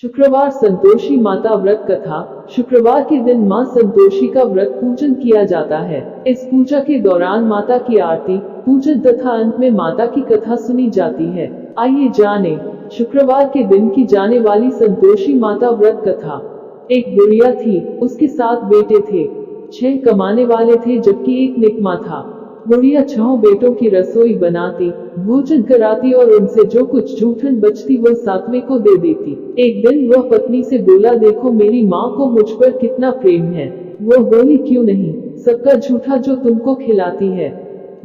शुक्रवार संतोषी माता व्रत कथा। शुक्रवार के दिन मां संतोषी का व्रत पूजन किया जाता है। इस पूजा के दौरान माता की आरती, पूजन तथा अंत में माता की कथा सुनी जाती है। आइए जाने शुक्रवार के दिन की जाने वाली संतोषी माता व्रत कथा। एक बुढ़िया थी, उसके 7 बेटे थे। 6 कमाने वाले थे जबकि एक निकम्मा था। बुढ़िया 6 बेटों की रसोई बनाती, भोजन कराती और उनसे जो कुछ जूठन बचती वह 7वें को दे देती। एक दिन वह पत्नी से बोला, देखो मेरी माँ को मुझ पर कितना प्रेम है। वह बोली, क्यों नहीं, सबका झूठा जो तुमको खिलाती है।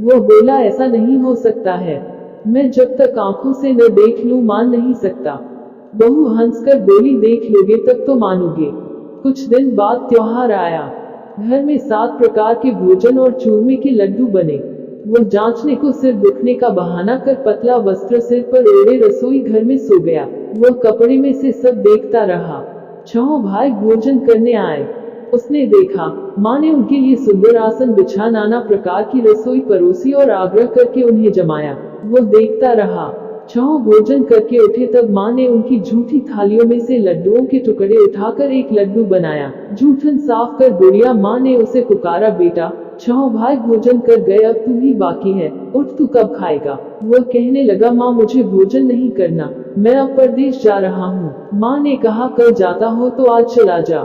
वह बोला, ऐसा नहीं हो सकता है, मैं जब तक आंखों से न देख लूं मान नहीं सकता। बहू हंसकर बोली, देख लोगे तब तो मानोगे। कुछ दिन बाद त्योहार आया। घर में 7 प्रकार के भोजन और चूरमे के लड्डू बने। वह जांचने को सिर दुखने का बहाना कर पतला वस्त्र सिर पर ओढ़े रसोई घर में सो गया। वह कपड़े में से सब देखता रहा। 6 भाई भोजन करने आए। उसने देखा, माँ ने उनके लिए सुंदर आसन बिछा नाना प्रकार की रसोई परोसी और आग्रह करके उन्हें जमाया। वह देखता रहा। 6 भोजन करके उठे तब माँ ने उनकी झूठी थालियों में से लड्डुओं के टुकड़े उठाकर एक लड्डू बनाया। जूठन साफ कर बुढ़िया माँ ने उसे पुकारा, बेटा 6 भाई भोजन कर गए, अब तू ही बाकी है, उठ तू कब खाएगा। वह कहने लगा, माँ मुझे भोजन नहीं करना, मैं अब परदेश जा रहा हूँ। माँ ने कहा, कल जाता हो तो आज चला जा।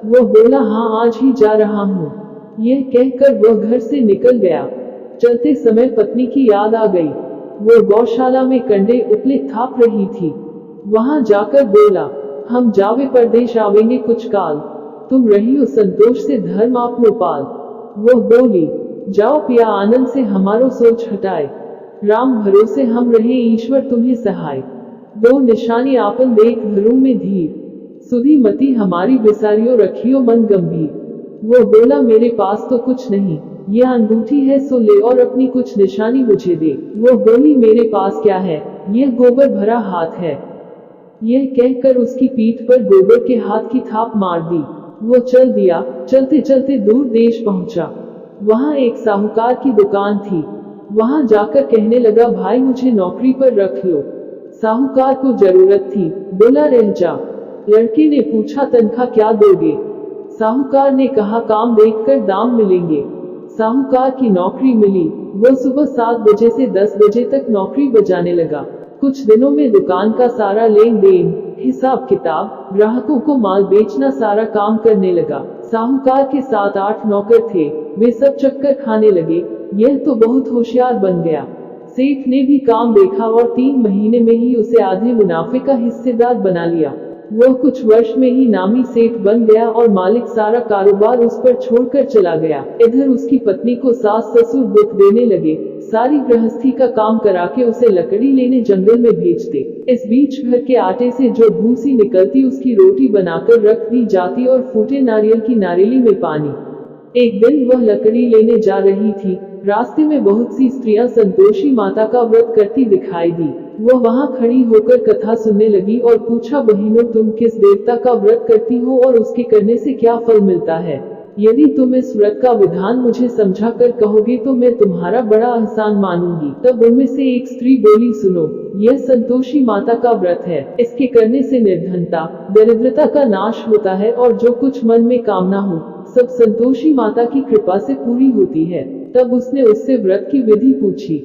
वह बोला, हाँ आज ही जा रहा हूँ। यह कहकर वह घर से निकल गया। चलते समय पत्नी की याद आ गई। वो गौशाला में कंडे उपले थाप रही थी। वहां जाकर बोला, हम जावे परदेश आवेंगे कुछ काल, तुम रहियो संतोष से धर्म आपनो पाल। वो बोली, जाओ पिया आनंद से हमारो सोच हटाए, राम भरोसे हम रहे ईश्वर तुम्हें सहाय। 2 निशानी आपन देख घरों में धीर, सुधी मती हमारी बिसारियो रखियो मन गंभीर। वो बोला, मेरे पास तो कुछ नहीं, यह अंगूठी है सो ले और अपनी कुछ निशानी मुझे दे। वो बोली, मेरे पास क्या है, यह गोबर भरा हाथ है। यह कहकर उसकी पीठ पर गोबर के हाथ की थाप मार दी। वो चल दिया। चलते चलते दूर देश पहुंचा। वहां एक साहूकार की दुकान थी। वहां जाकर कहने लगा, भाई मुझे नौकरी पर रख लो। साहूकार को जरूरत थी, बोला रह जा। लड़के ने पूछा, तनख्वाह क्या दोगे। साहूकार ने कहा, काम देखकर दाम मिलेंगे। साहूकार की नौकरी मिली। वह सुबह 7 बजे से 10 बजे तक नौकरी बजाने लगा। कुछ दिनों में दुकान का सारा लेन देन, हिसाब किताब, ग्राहकों को माल बेचना सारा काम करने लगा। साहूकार के 7-8 नौकर थे, वे सब चक्कर खाने लगे। यह तो बहुत होशियार बन गया। सेठ ने भी काम देखा और 3 महीने में ही उसे आधे मुनाफे का हिस्सेदार बना लिया। वह कुछ वर्ष में ही नामी सेठ बन गया और मालिक सारा कारोबार उस पर छोड़कर चला गया। इधर उसकी पत्नी को सास ससुर दुख देने लगे। सारी गृहस्थी का काम करा के उसे लकड़ी लेने जंगल में भेजते। इस बीच घर के आटे से जो भूसी निकलती उसकी रोटी बनाकर रख दी जाती और फूटे नारियल की नारियली में पानी। एक दिन वह लकड़ी लेने जा रही थी। रास्ते में बहुत सी स्त्रियां संतोषी माता का व्रत करती दिखाई दी। वह वहां खड़ी होकर कथा सुनने लगी और पूछा, बहनों तुम किस देवता का व्रत करती हो और उसके करने से क्या फल मिलता है। यदि तुम इस व्रत का विधान मुझे समझा कर कहोगे तो मैं तुम्हारा बड़ा एहसान मानूंगी। तब उनमें से एक स्त्री बोली, सुनो, यह संतोषी माता का व्रत है। इसके करने से निर्धनता, दरिद्रता का नाश होता है और जो कुछ मन में कामना हो सब संतोषी माता की कृपा से पूरी होती है। तब उसने उससे व्रत की विधि पूछी।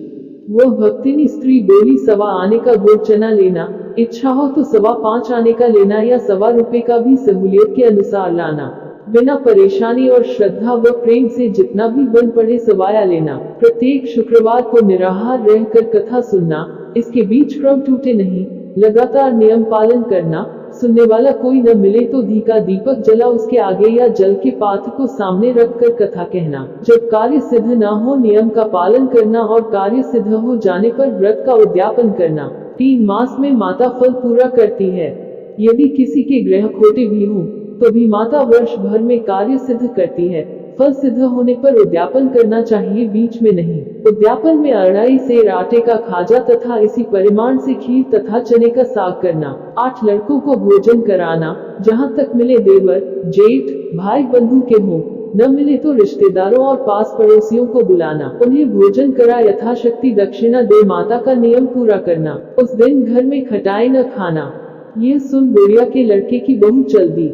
वह भक्तिनी स्त्री बोली, 1.25 आने का गुड़ चना लेना, इच्छा हो तो 5.25 आने का लेना या 1.25 रुपए का भी सहूलियत के अनुसार लाना। बिना परेशानी और श्रद्धा व प्रेम से जितना भी बन पड़े सवाया लेना। प्रत्येक शुक्रवार को निराहार रहकर कथा सुनना, इसके बीच क्रम टूटे नहीं, लगातार नियम पालन करना। सुनने वाला कोई न मिले तो घी का दीपक जला उसके आगे या जल के पात्र को सामने रखकर कथा कहना। जब कार्य सिद्ध न हो नियम का पालन करना और कार्य सिद्ध हो जाने पर व्रत का उद्यापन करना। 3 मास में माता फल पूरा करती है। यदि किसी के ग्रह खोटे भी हों तो भी माता वर्ष भर में कार्य सिद्ध करती है। फल सिद्ध होने पर उद्यापन करना चाहिए, बीच में नहीं। उद्यापन में 2.5 सेर आटे का खाजा तथा इसी परिमाण से खीर तथा चने का साग करना। 8 लड़कों को भोजन कराना, जहाँ तक मिले देवर, जेठ, भाई बंधु के हों, न मिले तो रिश्तेदारों और पास पड़ोसियों को बुलाना। उन्हें भोजन करा यथाशक्ति दक्षिणा दे माता का नियम पूरा करना। उस दिन घर में खटाई न खाना। यह सुन बुढ़िया के लड़के की बहू चल दी।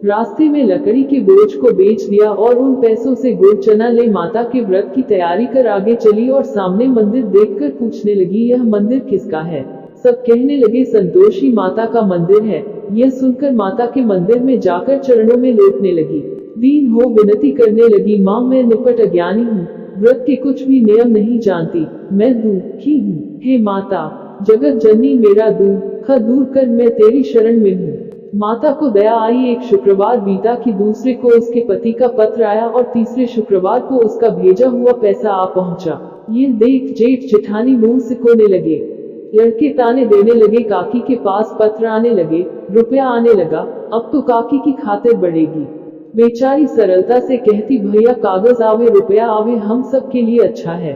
रास्ते में लकड़ी के बोझ को बेच दिया और उन पैसों से गुड़ चना ले माता के व्रत की तैयारी कर आगे चली और सामने मंदिर देखकर पूछने लगी, यह मंदिर किसका है? सब कहने लगे संतोषी माता का मंदिर है। यह सुनकर माता के मंदिर में जाकर चरणों में लौटने लगी। दीन हो विनती करने लगी, माँ मैं निपट अज्ञानी हूँ, व्रत के कुछ भी नियम नहीं जानती, मैं दुखी हूँ। हे माता जगत जननी मेरा दुख दूर कर, मैं तेरी शरण में हूँ। माता को दया आई। एक शुक्रवार बीता कि दूसरे को उसके पति का पत्र आया और तीसरे शुक्रवार को उसका भेजा हुआ पैसा आ पहुंचा। ये देख जेठ जेठानी मुंह सिकोने लगे। लड़के ताने देने लगे, काकी के पास पत्र आने लगे, रुपया आने लगा, अब तो काकी की खातिर बढ़ेगी। बेचारी सरलता से कहती, भैया कागज आवे रुपया आवे, हम सब के लिए अच्छा है।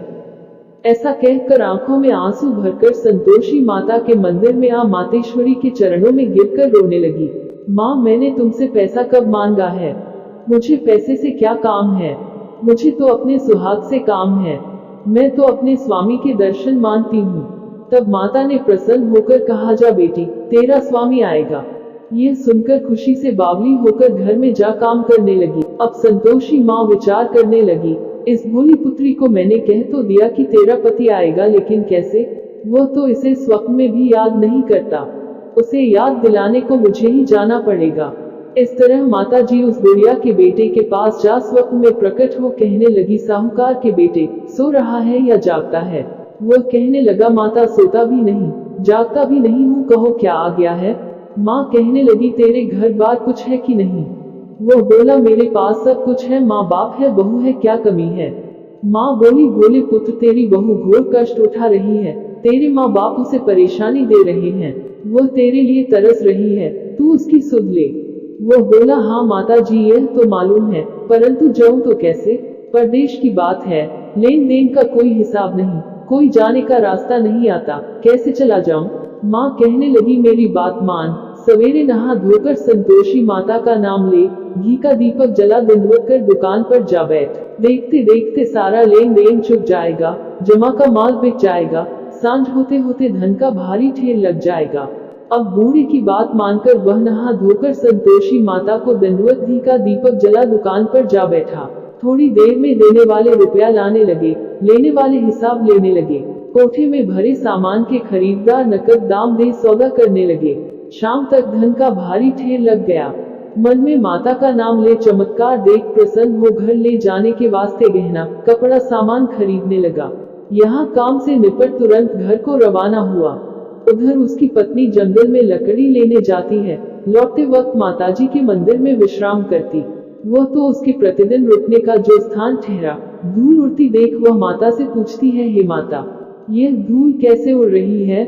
ऐसा कहकर आंखों में आंसू भरकर संतोषी माता के मंदिर में आ मातेश्वरी के चरणों में गिरकर रोने लगी। माँ मैंने तुमसे पैसा कब मांगा है? मुझे पैसे से क्या काम है? मुझे तो अपने सुहाग से काम है। मैं तो अपने स्वामी के दर्शन मानती हूँ। तब माता ने प्रसन्न होकर कहा, जा बेटी तेरा स्वामी आएगा। यह सुनकर खुशी से बावली होकर घर में जा काम करने लगी। अब संतोषी माँ विचार करने लगी, इस भोली पुत्री को मैंने कह तो दिया कि तेरा पति आएगा, लेकिन कैसे? वह तो इसे स्वप्न में भी याद नहीं करता। उसे याद दिलाने को मुझे ही जाना पड़ेगा। इस तरह माता जी उस बुढ़िया के बेटे के पास जा स्वप्न में प्रकट हो कहने लगी, साहूकार के बेटे सो रहा है या जागता है? वह कहने लगा, माता सोता भी नहीं जागता भी नहीं हूँ, कहो क्या आ गया है? माँ कहने लगी, तेरे घर बार कुछ है कि नहीं? वह बोला, मेरे पास सब कुछ है, माँ बाप है, बहू है, क्या कमी है? माँ बोली, भोले पुत्र तेरी बहू घोर कष्ट उठा रही है, तेरे माँ बाप उसे परेशानी दे रहे हैं, वह तेरे लिए तरस रही है, तू उसकी सुध ले। वह बोला, हाँ माता जी यह तो मालूम है, परंतु जाऊं तो कैसे? परदेश की बात है, लेन देन का कोई हिसाब नहीं, कोई जाने का रास्ता नहीं आता, कैसे चला जाऊं? माँ कहने लगी, मेरी बात मान, सवेरे नहा धोकर संतोषी माता का नाम ले, घी का दीपक जला दंडवत कर दुकान पर जा बैठ। देखते देखते सारा लेन देन चुक जाएगा, जमा का माल बिक जाएगा, सांझ होते होते धन का भारी ढेर लग जाएगा। अब बूढ़े की बात मानकर वह नहा धोकर संतोषी माता को दंडवत घी का दीपक जला दुकान पर जा बैठा। थोड़ी देर में देने वाले रुपया लाने लगे, लेने वाले हिसाब लेने लगे। कोठे में भरे सामान के खरीदार नकद दाम दे सौदा करने लगे। शाम तक धन का भारी ढेर लग गया। मन में माता का नाम ले चमत्कार देख प्रसन्न हो घर ले जाने के वास्ते गहना कपड़ा सामान खरीदने लगा। यहाँ काम से निपट तुरंत घर को रवाना हुआ। उधर उसकी पत्नी जंगल में लकड़ी लेने जाती है, लौटते वक्त माताजी के मंदिर में विश्राम करती। वह तो उसके प्रतिदिन रुकने का जो स्थान ठहरा। धूल उड़ती देख वह माता से पूछती है, हे माता यह धूल कैसे उड़ रही है?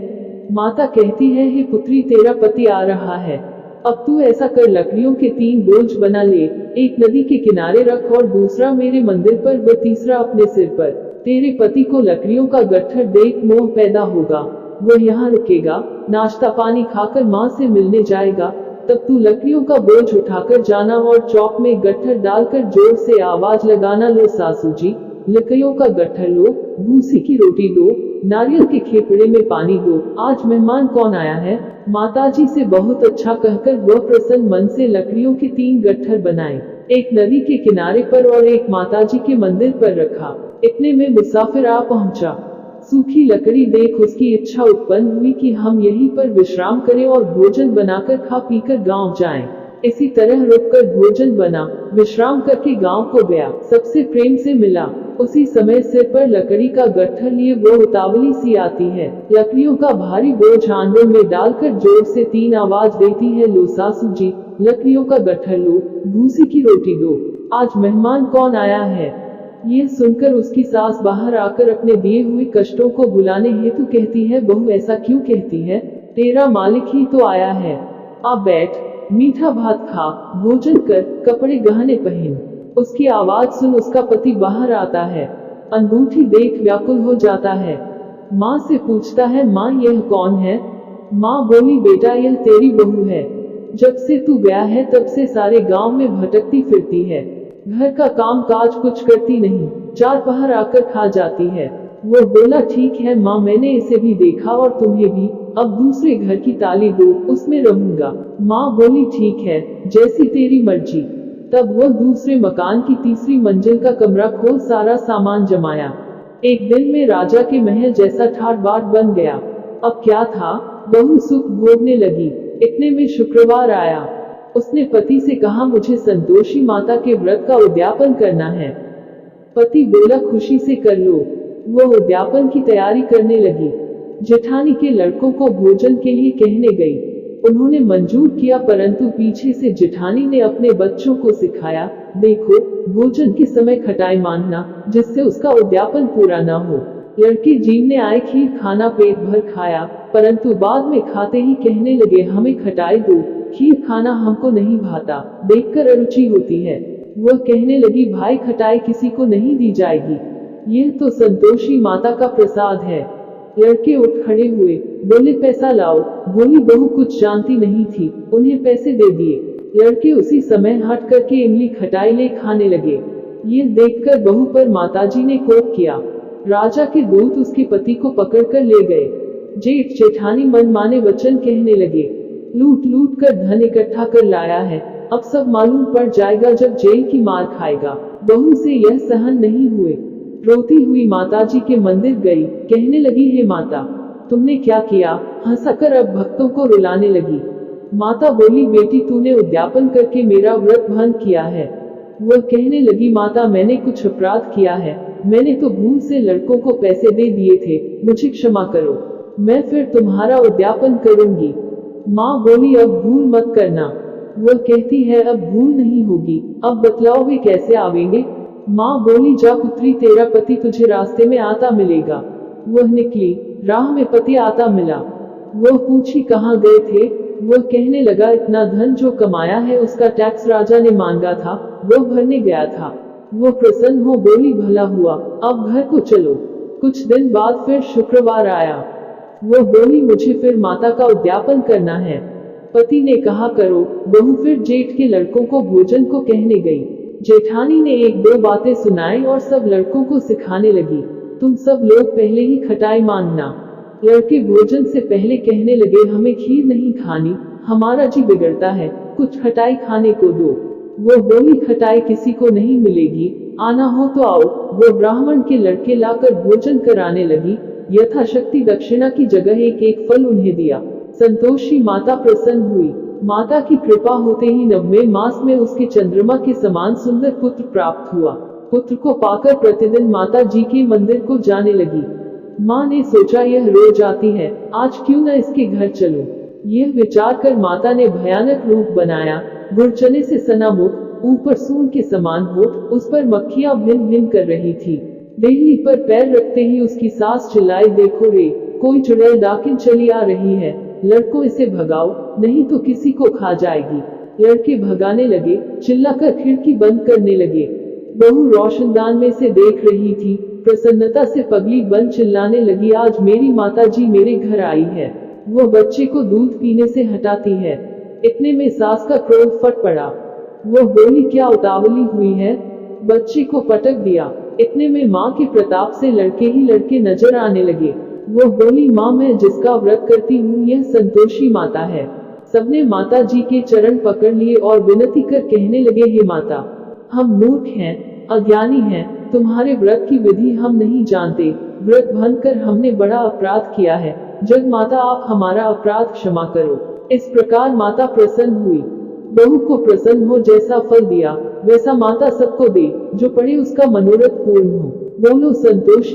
माता कहती है, हे पुत्री तेरा पति आ रहा है, अब तू ऐसा कर लकड़ियों के 3 बोझ बना ले, एक नदी के किनारे रख और दूसरा मेरे मंदिर पर व तीसरा अपने सिर पर। तेरे पति को लकड़ियों का गट्ठर देख मोह पैदा होगा, वह यहाँ रुकेगा, नाश्ता पानी खाकर माँ से मिलने जाएगा, तब तू लकड़ियों का बोझ उठाकर जाना और चौक में गट्ठर डालकर जोर से आवाज लगाना, लो सासू जी लकड़ियों का गट्ठर लो, भूसी की रोटी दो, नारियल के खेपड़े में पानी दो, आज मेहमान कौन आया है? माताजी से बहुत अच्छा कहकर वह प्रसन्न मन से लकड़ियों के 3 गट्ठर बनाए, एक नदी के किनारे पर और एक माताजी के मंदिर पर रखा। इतने में मुसाफिर आ पहुंचा। सूखी लकड़ी देख उसकी इच्छा उत्पन्न हुई कि हम यहीं पर विश्राम करें और भोजन बनाकर खा पीकर गांव जाएं। इसी तरह रुककर भोजन बना, विश्राम करके गांव को गया, सबसे प्रेम से मिला। उसी समय सिर पर लकड़ी का गट्ठर लिए वो उतावली सी आती है, लकड़ियों का भारी बोझ आंगन में डालकर जोर से 3 आवाज देती है, लो सासू जी लकड़ियों का गट्ठर लो, भूसी की रोटी दो, आज मेहमान कौन आया है? यह सुनकर उसकी सास बाहर आकर अपने दिए हुए कष्टों को भुलाने हेतु कहती है, बहू ऐसा क्यों कहती है? तेरा मालिक ही तो आया है, अब बैठ, मीठा भात खा, भोजन कर, कपड़े गहने पहन। उसकी आवाज सुन उसका पति बाहर आता है, अंगूठी देख व्याकुल हो जाता है। माँ से पूछता है, माँ यह कौन है? माँ बोली, बेटा यह तेरी बहू है, जब से तू गया है तब से सारे गांव में भटकती फिरती है, घर का काम काज कुछ करती नहीं, 4 पहर आकर खा जाती है। वो बोला, ठीक है माँ मैंने इसे भी देखा और तुम्हें भी, अब दूसरे घर की ताली दो, उसमें रहूंगा। माँ बोली ठीक है, जैसी तेरी मर्जी। तब वह दूसरे मकान की तीसरी मंजिल का कमरा खोल सारा सामान जमाया। एक दिन में राजा के महल जैसा ठाट बाट बन गया। अब क्या था, बहू सुख भोगने लगी। इतने में शुक्रवार आया। उसने पति से कहा मुझे संतोषी माता के व्रत का उद्यापन करना है। पति बोला खुशी से कर लो। वह उद्यापन की तैयारी करने लगी। जेठानी के लड़कों को भोजन के लिए कहने गई। उन्होंने मंजूर किया, परंतु पीछे से जेठानी ने अपने बच्चों को सिखाया, देखो भोजन के समय खटाई मानना, जिससे उसका उद्यापन पूरा न हो। लड़के जीवने आए खीर खाना पेट भर खाया, परंतु बाद में खाते ही कहने लगे हमें खटाई दो, खीर खाना हमको नहीं भाता, देखकर अरुचि होती है। वह कहने लगी भाई खटाई किसी को नहीं दी जाएगी, यह तो संतोषी माता का प्रसाद है। लड़के उठ खड़े हुए, बोले पैसा लाओ। बोली बहू कुछ जानती नहीं थी, उन्हें पैसे दे दिए। लड़के उसी समय हट करके इमली खटाई ले खाने लगे। यह देखकर बहू पर माताजी ने कोप किया। राजा के दूत उसके पति को पकड़कर ले गए। जेठ जेठानी मनमाने वचन कहने लगे, लूट लूट कर धन इकट्ठा कर लाया है, अब सब मालूम पड़ जाएगा जब जेल की मार खाएगा। बहू से यह सहन नहीं हुए। रोती हुई माताजी के मंदिर गई, कहने लगी हे माता तुमने क्या किया। हंसकर अब भक्तों को रुलाने लगी। माता बोली बेटी तूने उद्यापन करके मेरा व्रत भंग किया है। वह कहने लगी माता मैंने कुछ अपराध किया है, मैंने तो भूल से लड़कों को पैसे दे दिए थे, मुझे क्षमा करो, मैं फिर तुम्हारा उद्यापन करूंगी। माँ बोली अब भूल मत करना। वह कहती है अब भूल नहीं होगी, अब बतलाओ वे कैसे आवेंगे। माँ बोली जा पुत्री तेरा पति तुझे रास्ते में आता मिलेगा। वह निकली, राह में पति आता मिला। वह पूछी कहाँ गए थे। वह कहने लगा इतना धन जो कमाया है उसका टैक्स राजा ने मांगा था, वह भरने गया था। वह प्रसन्न हो बोली भला हुआ, अब घर को चलो। कुछ दिन बाद फिर शुक्रवार आया। वह बोली मुझे फिर माता का उद्यापन करना है। पति ने कहा करो। बहू फिर जेठ के लड़कों को भोजन को कहने गई। जेठानी ने एक दो बातें सुनाई और सब लड़कों को सिखाने लगी, तुम सब लोग पहले ही खटाई मानना। लड़के भोजन से पहले कहने लगे हमें खीर नहीं खानी, हमारा जी बिगड़ता है, कुछ खटाई खाने को दो। वह बोली खटाई किसी को नहीं मिलेगी, आना हो तो आओ। वो ब्राह्मण के लड़के लाकर भोजन कराने लगी। यथाशक्ति दक्षिणा की जगह एक एक फल उन्हें दिया। संतोषी माता प्रसन्न हुई। माता की कृपा होते ही 90वें मास में उसके चंद्रमा के समान सुंदर पुत्र प्राप्त हुआ। पुत्र को पाकर प्रतिदिन माता जी के मंदिर को जाने लगी। माँ ने सोचा यह रोज आती है, आज क्यों न इसके घर चलो। यह विचार कर माता ने भयानक रूप बनाया। गुड़चने से सना मुख, ऊपर सून के समान होठ, उस पर मक्खियां भिन भिन कर रही थी। देहली पर पैर रखते ही उसकी सास चिल्लाई देखो रे, कोई चुड़ैल डाकिन चली आ रही है, लड़कों इसे भगाओ, नहीं तो किसी को खा जाएगी। लड़के भगाने लगे, चिल्लाकर खिड़की बंद करने लगे। बहू रोशनदान में से देख रही थी, प्रसन्नता से पगली बंद चिल्लाने लगी आज मेरी माता जी मेरे घर आई है, वह बच्चे को दूध पीने से हटाती है। इतने में सास का क्रोध फट पड़ा। वह बोली क्या उतावली हुई है, बच्चे को पटक दिया। इतने में माँ के प्रताप से लड़के ही लड़के नजर आने लगे। वह बोली माँ मैं जिसका व्रत करती हूँ यह संतोषी माता है। सबने माता जी के चरण पकड़ लिए और विनती कर कहने लगे हे माता, हम मूर्ख हैं, अज्ञानी हैं, तुम्हारे व्रत की विधि हम नहीं जानते, व्रत भंग कर हमने बड़ा अपराध किया है, जग माता आप हमारा अपराध क्षमा करो। इस प्रकार माता प्रसन्न हुई। बहू को प्रसन्न हो जैसा फल दिया वैसा माता सबको दे, जो पढ़े उसका मनोरथ पूर्ण हो। बोलो संतोष।